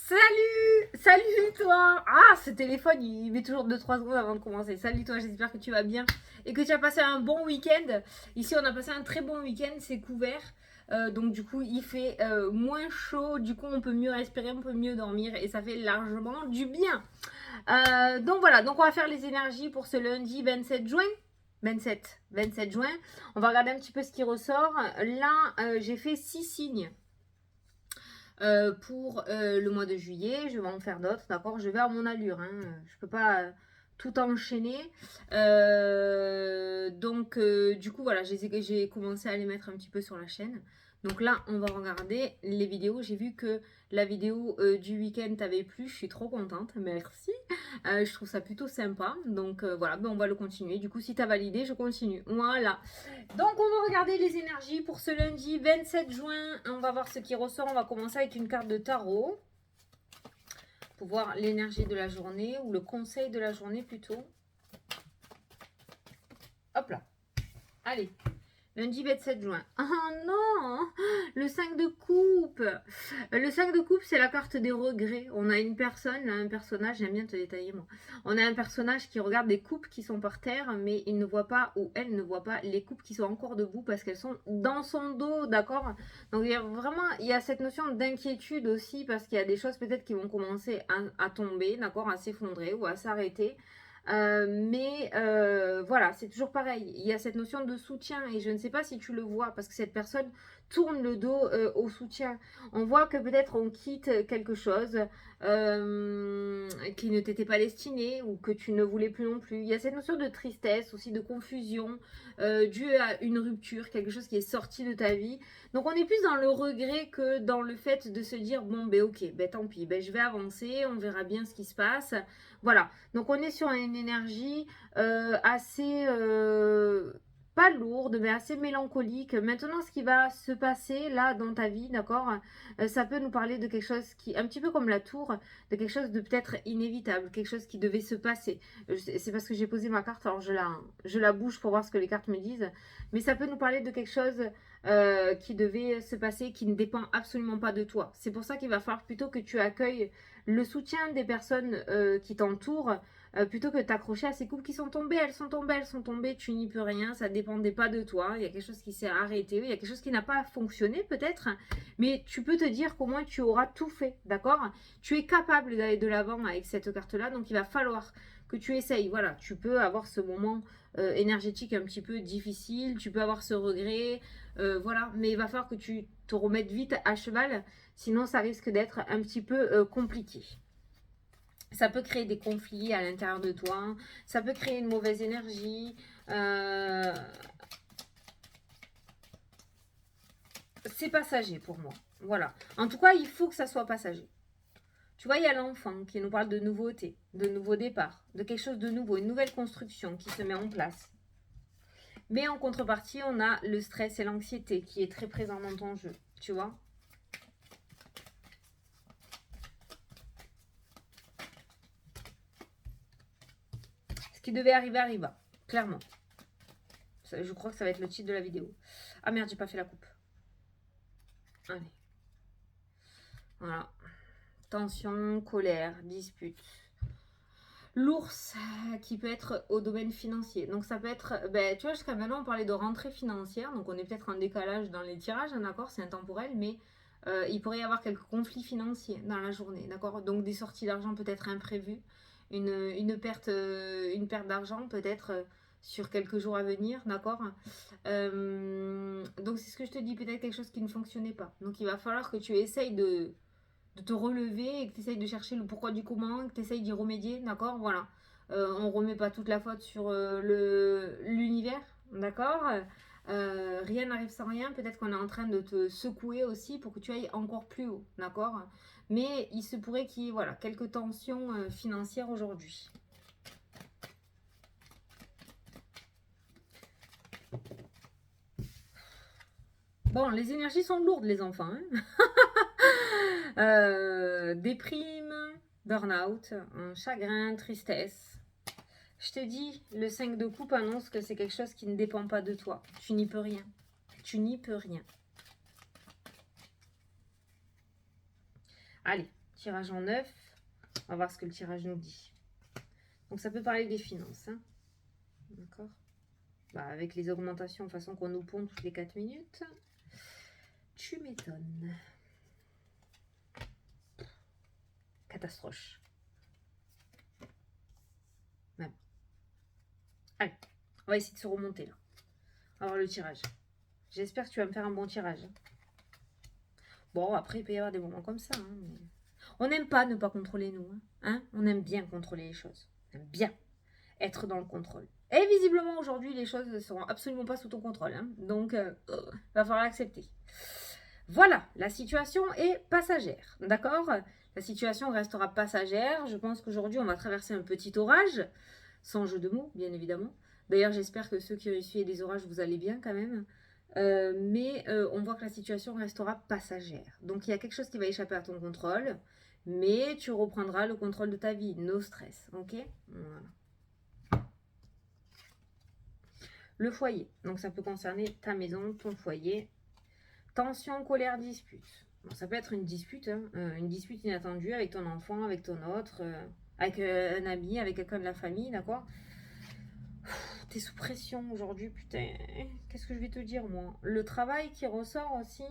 Salut toi. Ah, ce téléphone, il met toujours 2-3 secondes avant de commencer. Salut toi, j'espère que tu vas bien et que tu as passé un bon week-end. Ici, on a passé un très bon week-end, c'est couvert. Donc du coup, il fait moins chaud. Du coup, on peut mieux respirer, on peut mieux dormir et ça fait largement du bien. Donc voilà, donc on va faire les énergies pour ce lundi 27 juin. 27 juin. On va regarder un petit peu ce qui ressort. Là, j'ai fait 6 signes pour le mois de juillet. Je vais en faire d'autres, d'accord. Je vais à mon allure, hein. Je peux pas tout enchaîner. Donc, du coup, voilà, j'ai commencé à les mettre un petit peu sur la chaîne. Donc là, on va regarder les vidéos. J'ai vu que la vidéo du week-end t'avait plu. Je suis trop contente. Merci. Je trouve ça plutôt sympa. Donc voilà, ben, on va le continuer. Du coup, si tu as validé, je continue. Voilà. Donc, on va regarder les énergies pour ce lundi 27 juin. On va voir ce qui ressort. On va commencer avec une carte de tarot pour voir l'énergie de la journée ou le conseil de la journée plutôt. Hop là. Allez. Lundi 27 juin. Oh non, le 5 de coupe. Le 5 de coupe, c'est la carte des regrets. On a une personne, un personnage, j'aime bien te détailler moi. On a un personnage qui regarde des coupes qui sont par terre, mais il ne voit pas, ou elle ne voit pas, les coupes qui sont encore debout parce qu'elles sont dans son dos, d'accord. Donc il y a cette notion d'inquiétude aussi parce qu'il y a des choses peut-être qui vont commencer à tomber, d'accord, à s'effondrer ou à s'arrêter. Mais voilà, c'est toujours pareil. Il y a cette notion de soutien et je ne sais pas si tu le vois parce que cette personne tourne le dos au soutien. On voit que peut-être on quitte quelque chose qui ne t'était pas destiné ou que tu ne voulais plus non plus. Il y a cette notion de tristesse, aussi de confusion due à une rupture, quelque chose qui est sorti de ta vie. Donc on est plus dans le regret que dans le fait de se dire bon ben ok, ben tant pis, ben je vais avancer, on verra bien ce qui se passe. Voilà, donc on est sur une énergie assez, pas lourde, mais assez mélancolique. Maintenant, ce qui va se passer là dans ta vie, d'accord, ça peut nous parler de quelque chose qui, un petit peu comme la tour, de quelque chose de peut-être inévitable, quelque chose qui devait se passer. C'est parce que j'ai posé ma carte, alors je la bouge pour voir ce que les cartes me disent, mais ça peut nous parler de quelque chose qui devait se passer, qui ne dépend absolument pas de toi. C'est pour ça qu'il va falloir plutôt que tu accueilles le soutien des personnes qui t'entourent, plutôt que t'accrocher à ces couples qui sont tombées, elles sont tombées, tu n'y peux rien, ça dépendait pas de toi, il y a quelque chose qui s'est arrêté, il y a quelque chose qui n'a pas fonctionné peut-être, mais tu peux te dire qu'au moins tu auras tout fait, d'accord. Tu es capable d'aller de l'avant avec cette carte-là, donc il va falloir que tu essayes, voilà, tu peux avoir ce moment énergétique un petit peu difficile, tu peux avoir ce regret, voilà, mais il va falloir que tu te remettes vite à cheval. Sinon, ça risque d'être un petit peu compliqué. Ça peut créer des conflits à l'intérieur de toi. Ça peut créer une mauvaise énergie. C'est passager pour moi. Voilà. En tout cas, il faut que ça soit passager. Tu vois, il y a l'enfant qui nous parle de nouveauté, de nouveau départ, de quelque chose de nouveau, une nouvelle construction qui se met en place. Mais en contrepartie, on a le stress et l'anxiété qui est très présent dans ton jeu. Tu vois? Ce qui devait arriver arriva, clairement. Je crois que ça va être le titre de la vidéo. Ah merde, j'ai pas fait la coupe. Allez. Voilà. Tension, colère, dispute. L'ours qui peut être au domaine financier. Donc ça peut être, ben, tu vois, jusqu'à maintenant on parlait de rentrée financière. Donc on est peut-être en décalage dans les tirages, hein, d'accord, c'est intemporel, mais il pourrait y avoir quelques conflits financiers dans la journée, d'accord. Donc des sorties d'argent peut-être imprévues, une perte d'argent peut-être sur quelques jours à venir, d'accord. Donc c'est ce que je te dis, peut-être quelque chose qui ne fonctionnait pas. Donc il va falloir que tu essayes de te relever et que tu essayes de chercher le pourquoi du comment, que tu essayes d'y remédier, d'accord. Voilà. On remet pas toute la faute sur l'univers, d'accord. Rien n'arrive sans rien. Peut-être qu'on est en train de te secouer aussi pour que tu ailles encore plus haut, d'accord. Mais il se pourrait qu'il y ait voilà, quelques tensions financières aujourd'hui. Bon, les énergies sont lourdes, les enfants. Hein. Déprime, burn-out, chagrin, tristesse. Je te dis, le 5 de coupe annonce que c'est quelque chose qui ne dépend pas de toi. Tu n'y peux rien. Tu n'y peux rien. Allez, tirage en 9. On va voir ce que le tirage nous dit. Donc ça peut parler des finances. Hein. D'accord. Bah, avec les augmentations de façon qu'on nous pond toutes les 4 minutes. Tu m'étonnes. Catastrophe. Même. Allez, on va essayer de se remonter là. On va voir le tirage. J'espère que tu vas me faire un bon tirage. Bon, après, il peut y avoir des moments comme ça. Hein, mais... On n'aime pas ne pas contrôler nous. Hein. On aime bien contrôler les choses. On aime bien être dans le contrôle. Et visiblement, aujourd'hui, les choses ne seront absolument pas sous ton contrôle. Hein. Donc, va falloir l'accepter. Voilà, la situation est passagère. D'accord? La situation restera passagère. Je pense qu'aujourd'hui, on va traverser un petit orage. Sans jeu de mots, bien évidemment. D'ailleurs, j'espère que ceux qui ont essuyé des orages, vous allez bien quand même. Mais on voit que la situation restera passagère. Donc il y a quelque chose qui va échapper à ton contrôle, mais tu reprendras le contrôle de ta vie, no stress, ok? Voilà. Le foyer, donc ça peut concerner ta maison, ton foyer. Tension, colère, dispute. Bon, ça peut être une dispute, hein, une dispute inattendue avec ton enfant, avec ton autre, avec un ami, avec quelqu'un de la famille, d'accord? T'es sous pression aujourd'hui, putain. Qu'est-ce que je vais te dire, moi? Le travail qui ressort aussi.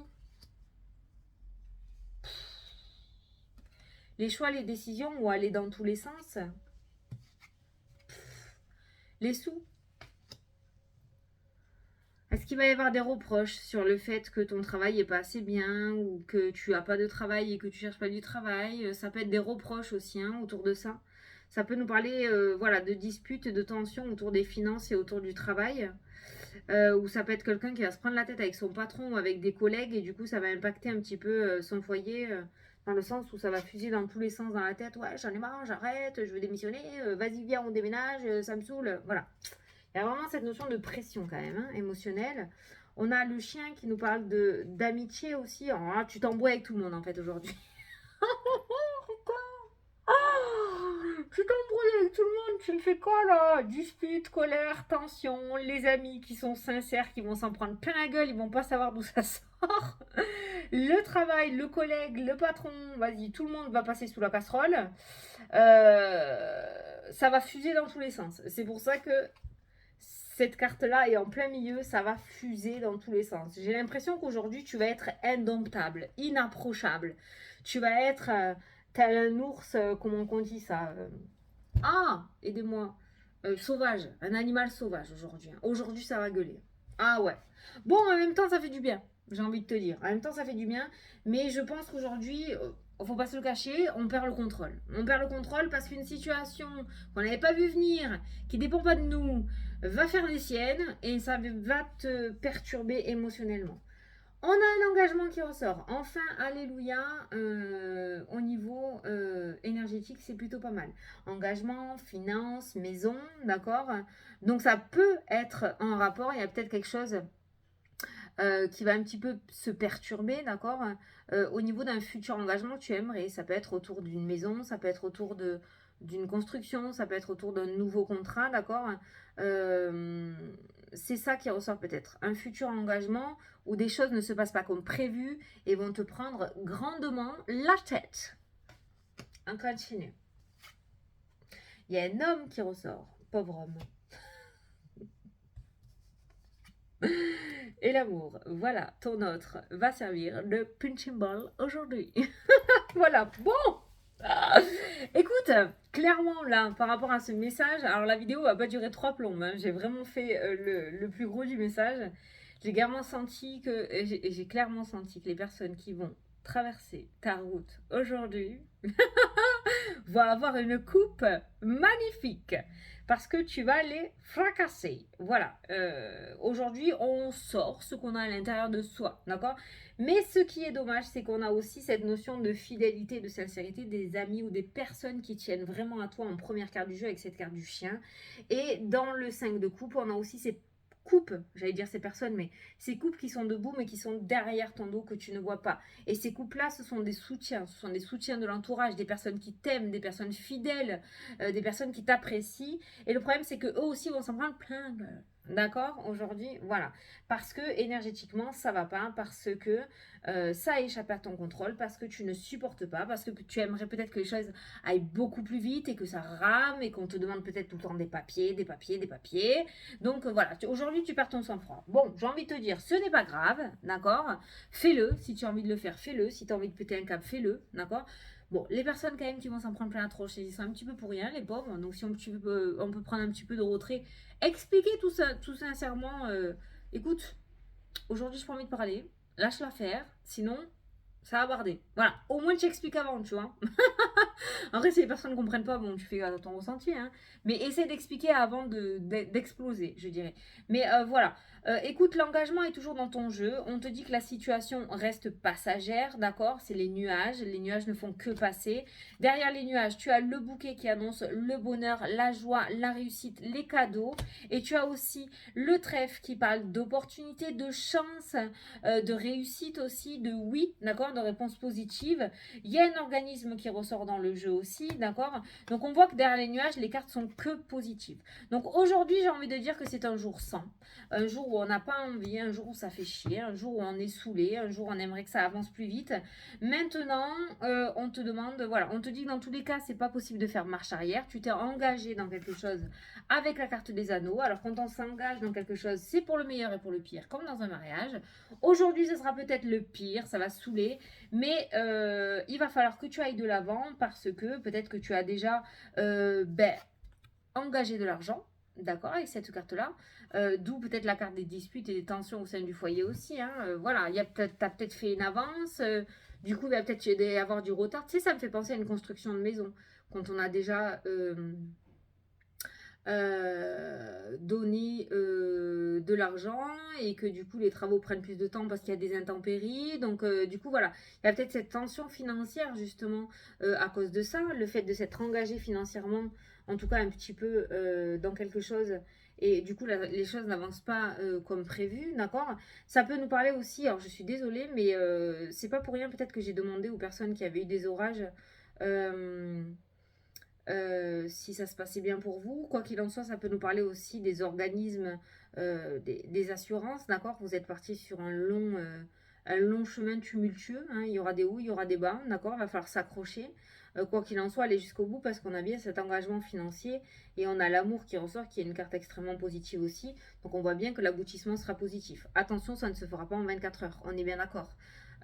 Les choix, les décisions, ou aller dans tous les sens. Les sous. Est-ce qu'il va y avoir des reproches sur le fait que ton travail n'est pas assez bien, ou que tu n'as pas de travail et que tu cherches pas du travail? Ça peut être des reproches aussi, hein, autour de ça. Ça peut nous parler voilà, de disputes, de tensions autour des finances et autour du travail. Ou ça peut être quelqu'un qui va se prendre la tête avec son patron ou avec des collègues et du coup ça va impacter un petit peu son foyer dans le sens où ça va fuser dans tous les sens dans la tête. Ouais, j'en ai marre, j'arrête, je veux démissionner, vas-y viens on déménage, ça me saoule. Voilà. Il y a vraiment cette notion de pression quand même, hein, émotionnelle. On a le chien qui nous parle d'amitié aussi. Alors là, tu t'embrouilles avec tout le monde en fait aujourd'hui. Tu t'embrouilles avec tout le monde, tu me fais quoi là? Dispute, colère, tension, les amis qui sont sincères, qui vont s'en prendre plein la gueule, ils vont pas savoir d'où ça sort. Le travail, le collègue, le patron, vas-y, tout le monde va passer sous la casserole. Ça va fuser dans tous les sens. C'est pour ça que cette carte-là est en plein milieu, ça va fuser dans tous les sens. J'ai l'impression qu'aujourd'hui, tu vas être indomptable, inapprochable. Tu vas être tel un ours, comment on dit ça Ah, aidez-moi. Sauvage, un animal sauvage aujourd'hui. Hein. Aujourd'hui, ça va gueuler. Ah ouais. Bon, en même temps, ça fait du bien, j'ai envie de te dire. En même temps, ça fait du bien. Mais je pense qu'aujourd'hui, faut pas se le cacher, on perd le contrôle. On perd le contrôle parce qu'une situation qu'on n'avait pas vu venir, qui dépend pas de nous, va faire les siennes et ça va te perturber émotionnellement. On a un engagement qui ressort. Enfin, alléluia, au niveau énergétique, c'est plutôt pas mal. Engagement, finance, maison, d'accord? Donc ça peut être en rapport, il y a peut-être quelque chose qui va un petit peu se perturber, d'accord? Au niveau d'un futur engagement que tu aimerais. Ça peut être autour d'une maison, ça peut être autour d'une construction, ça peut être autour d'un nouveau contrat, d'accord? C'est ça qui ressort peut-être. Un futur engagement où des choses ne se passent pas comme prévu et vont te prendre grandement la tête. On continue. Il y a un homme qui ressort. Pauvre homme. Et l'amour, voilà, ton autre va servir de punching ball aujourd'hui. Voilà, bon. Écoute, clairement là, par rapport à ce message, alors la vidéo va pas durer 3 plombes, hein. J'ai vraiment fait le plus gros du message. J'ai clairement senti que les personnes qui vont traverser ta route aujourd'hui vont avoir une coupe magnifique parce que tu vas les fracasser. Voilà. Aujourd'hui, on sort ce qu'on a à l'intérieur de soi, d'accord? Mais ce qui est dommage, c'est qu'on a aussi cette notion de fidélité, de sincérité des amis ou des personnes qui tiennent vraiment à toi en première carte du jeu avec cette carte du chien. Et dans le 5 de coupe, on a aussi ces coupes, j'allais dire ces personnes, mais ces coupes qui sont debout mais qui sont derrière ton dos que tu ne vois pas. Et ces coupes-là, ce sont des soutiens de l'entourage, des personnes qui t'aiment, des personnes fidèles, des personnes qui t'apprécient. Et le problème, c'est que eux aussi vont s'en prendre plein gueule. D'accord, aujourd'hui, voilà. Parce que énergétiquement, ça va pas, parce que ça a échappé à ton contrôle, parce que tu ne supportes pas, parce que tu aimerais peut-être que les choses aillent beaucoup plus vite et que ça rame et qu'on te demande peut-être tout le temps des papiers, des papiers, des papiers. Donc voilà, aujourd'hui, tu perds ton sang-froid. Bon, j'ai envie de te dire, ce n'est pas grave, d'accord? Fais-le, si tu as envie de le faire, fais-le. Si tu as envie de péter un câble, fais-le, d'accord? Bon, les personnes quand même qui vont s'en prendre plein la tronche, ils sont un petit peu pour rien, les pauvres. Donc si on peut prendre un petit peu de retrait. Expliquer tout ça, tout sincèrement. Écoute, aujourd'hui, je pas envie de parler. Lâche l'affaire. Sinon, ça va barder. Voilà. Au moins, tu expliques avant, tu vois. En vrai, si les personnes ne comprennent pas, bon, tu fais ton ressenti, hein. Mais essaie d'expliquer avant d'exploser, je dirais. Mais voilà. Écoute, l'engagement est toujours dans ton jeu. On te dit que la situation reste passagère, d'accord? C'est les nuages. Les nuages ne font que passer. Derrière les nuages, tu as le bouquet qui annonce le bonheur, la joie, la réussite, les cadeaux. Et tu as aussi le trèfle qui parle d'opportunités, de chance, de réussite aussi, de oui, d'accord? De réponse positive. Il y a un organisme qui ressort dans le jeu aussi, d'accord? Donc on voit que derrière les nuages, les cartes sont que positives. Donc aujourd'hui, j'ai envie de dire que c'est un jour sans. Un jour où on n'a pas envie, un jour où ça fait chier, un jour où on est saoulé, un jour où on aimerait que ça avance plus vite. Maintenant, on te demande, voilà, on te dit que dans tous les cas, c'est pas possible de faire marche arrière. Tu t'es engagé dans quelque chose avec la carte des anneaux. Alors quand on s'engage dans quelque chose, c'est pour le meilleur et pour le pire, comme dans un mariage. Aujourd'hui, ce sera peut-être le pire, ça va saouler, mais il va falloir que tu ailles de l'avant parce que peut-être que tu as déjà engagé de l'argent, d'accord, avec cette carte-là. D'où peut-être la carte des disputes et des tensions au sein du foyer aussi. Hein. Voilà, tu as peut-être fait une avance, du coup, il va peut-être y avoir du retard. Tu sais, ça me fait penser à une construction de maison. Quand on a déjà donner de l'argent et que du coup les travaux prennent plus de temps parce qu'il y a des intempéries. Donc du coup voilà, il y a peut-être cette tension financière justement à cause de ça, le fait de s'être engagé financièrement, en tout cas un petit peu dans quelque chose. Et du coup, les choses n'avancent pas comme prévu, d'accord? Ça peut nous parler aussi, alors je suis désolée, mais c'est pas pour rien peut-être que j'ai demandé aux personnes qui avaient eu des orages euh, si ça se passait bien pour vous. Quoi qu'il en soit, ça peut nous parler aussi des organismes, des assurances, d'accord? Vous êtes parti sur un long chemin tumultueux, hein. Il y aura des hauts, il y aura des bas, d'accord? Il va falloir s'accrocher. Quoi qu'il en soit, aller jusqu'au bout parce qu'on a bien cet engagement financier et on a l'amour qui ressort, qui est une carte extrêmement positive aussi. Donc on voit bien que l'aboutissement sera positif. Attention, ça ne se fera pas en 24 heures, on est bien d'accord.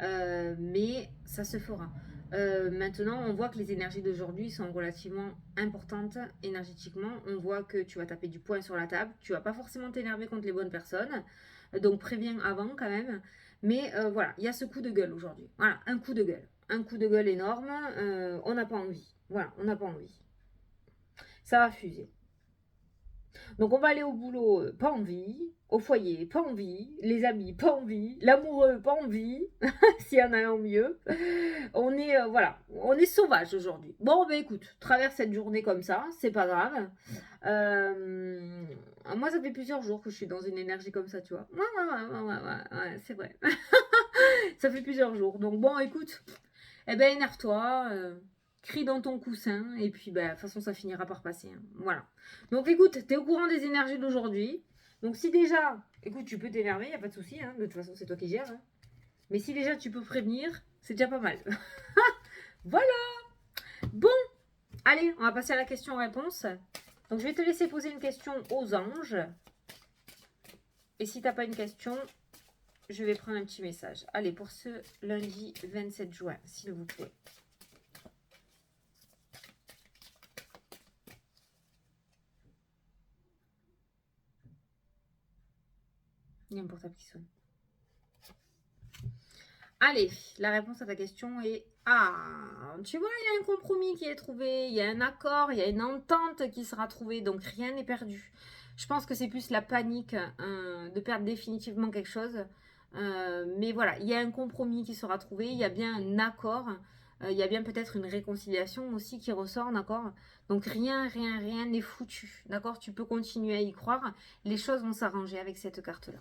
Mais ça se fera. Maintenant, on voit que les énergies d'aujourd'hui sont relativement importantes énergétiquement. On voit que tu vas taper du poing sur la table. Tu vas pas forcément t'énerver contre les bonnes personnes. Donc préviens avant quand même. Mais voilà, il y a ce coup de gueule aujourd'hui. Voilà, un coup de gueule. Un coup de gueule énorme. On n'a pas envie. Voilà, on n'a pas envie. Ça va fuser. Donc on va aller au boulot, pas envie. Au foyer, pas envie. Les amis, pas envie. L'amoureux, pas envie. S'il y en a un au mieux. On est, voilà, on est sauvage aujourd'hui. Bon, ben écoute, traverse cette journée comme ça, c'est pas grave. Moi, ça fait plusieurs jours que je suis dans une énergie comme ça, tu vois. Ouais, c'est vrai. Ça fait plusieurs jours. Donc bon, écoute, eh ben énerve-toi, crie dans ton coussin, et puis ben, de toute façon, ça finira par passer. Hein. Voilà. Donc écoute, t'es au courant des énergies d'aujourd'hui. Donc si déjà, écoute, tu peux t'énerver, y a pas de souci. Hein. De toute façon, c'est toi qui gères. Hein. Mais si déjà tu peux prévenir, c'est déjà pas mal. Voilà. Bon, allez, on va passer à la question-réponse. Donc je vais te laisser poser une question aux anges. Et si t'as pas une question, je vais prendre un petit message. Allez, pour ce lundi 27 juin, s'il vous plaît. Il y a un portable qui sonne. Allez, la réponse à ta question est ah, tu vois, il y a un compromis qui est trouvé, il y a un accord, il y a une entente qui sera trouvée, donc rien n'est perdu. Je pense que c'est plus la panique de perdre définitivement quelque chose. Mais voilà, il y a un compromis qui sera trouvé, il y a bien un accord, il y a bien peut-être une réconciliation aussi qui ressort, d'accord? Donc rien n'est foutu, d'accord? Tu peux continuer à y croire, les choses vont s'arranger avec cette carte-là.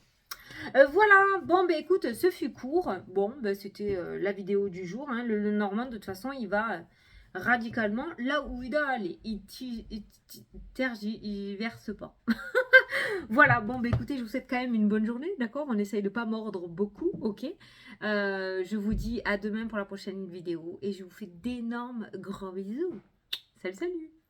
Voilà, bon bah écoute, ce fut court. Bon, bah, c'était la vidéo du jour. Hein. Le Normand, de toute façon, il va radicalement là où il doit aller. Il tergiverse pas. Voilà, bon, bah écoutez, je vous souhaite quand même une bonne journée, d'accord? On essaye de pas mordre beaucoup, ok? Je vous dis à demain pour la prochaine vidéo et je vous fais d'énormes gros bisous. Salut, salut!